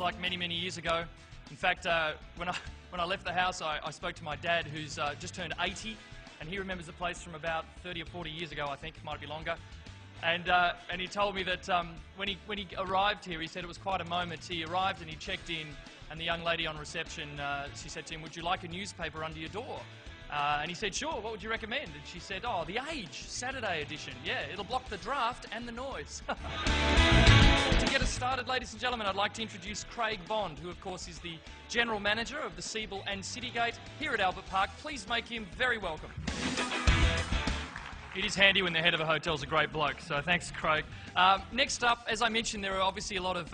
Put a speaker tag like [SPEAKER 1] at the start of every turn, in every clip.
[SPEAKER 1] like many, many years ago. In fact, when I left the house, I spoke to my dad, who's just turned 80, and he remembers the place from about 30 or 40 years ago, I think, might be longer. And he told me that when he arrived here, he said it was quite a moment. He arrived and he checked in, and the young lady on reception, she said to him, "Would you like a newspaper under your door?" And he said, "Sure, what would you recommend?" And she said, "Oh, The Age, Saturday edition. Yeah, it'll block the draft and the noise." To get us started, ladies and gentlemen, I'd like to introduce Craig Bond, who of course is the General Manager of the Siebel and Citygate here at Albert Park. Please make him very welcome. It is handy when the head of a hotel's a great bloke, so thanks, Craig. Next up, as I mentioned, there are obviously a lot of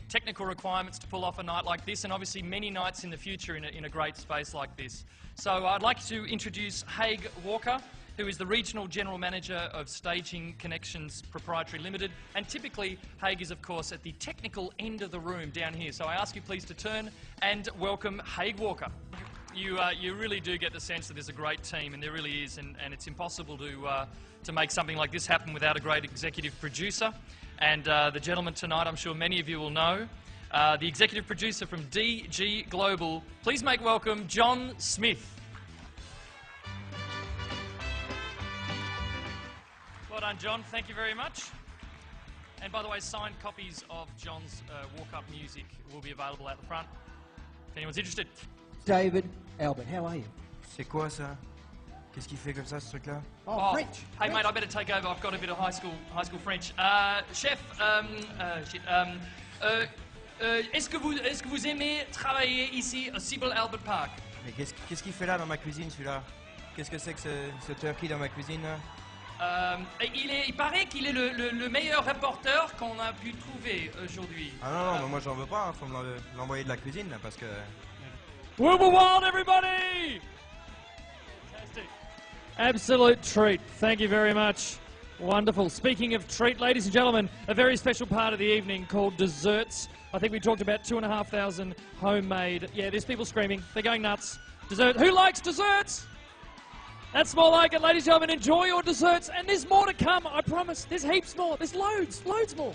[SPEAKER 1] technical requirements to pull off a night like this, and obviously many nights in the future in a great space like this. So I'd like to introduce Haig Walker, who is the Regional General Manager of Staging Connections Proprietary Limited, and typically Haig is of course at the technical end of the room down here. So I ask you please to turn and welcome Haig Walker. You really do get the sense that there's a great team, and there really is, and it's impossible to make something like this happen without a great executive producer. And the gentleman tonight, I'm sure many of you will know, the executive producer from DG Global. Please make welcome John Smith. Well done, John. Thank you very much. And by the way, signed copies of John's walk-up music will be available out the front, if anyone's interested.
[SPEAKER 2] David, Albert, how are you?
[SPEAKER 3] C'est quoi ça? Qu'est-ce qu'il fait comme ça, ce truc-là?
[SPEAKER 2] Oh, French.
[SPEAKER 1] Hey, mate, I better take over. I've got a bit of high school French. Chef, est-ce que vous aimez travailler ici au Siebel Albert Park?
[SPEAKER 3] Mais qu'est-ce qu'il fait là dans ma cuisine, celui-là? Qu'est-ce que c'est que ce turkey dans ma cuisine, là?
[SPEAKER 1] Il paraît qu'il est le meilleur reporter qu'on a pu trouver aujourd'hui.
[SPEAKER 3] Ah non, mais moi j'en veux pas, hein. Faut me l'envoyer de la cuisine, là, parce que...
[SPEAKER 4] Wilbur Wild, everybody! Fantastic. Absolute treat. Thank you very much. Wonderful. Speaking of treat, ladies and gentlemen, a very special part of the evening called desserts. I think we talked about 2,500 homemade. Yeah, there's people screaming. They're going nuts. Dessert. Who likes desserts? That's more like it, ladies and gentlemen. Enjoy your desserts. And there's more to come, I promise. There's heaps more. There's loads more.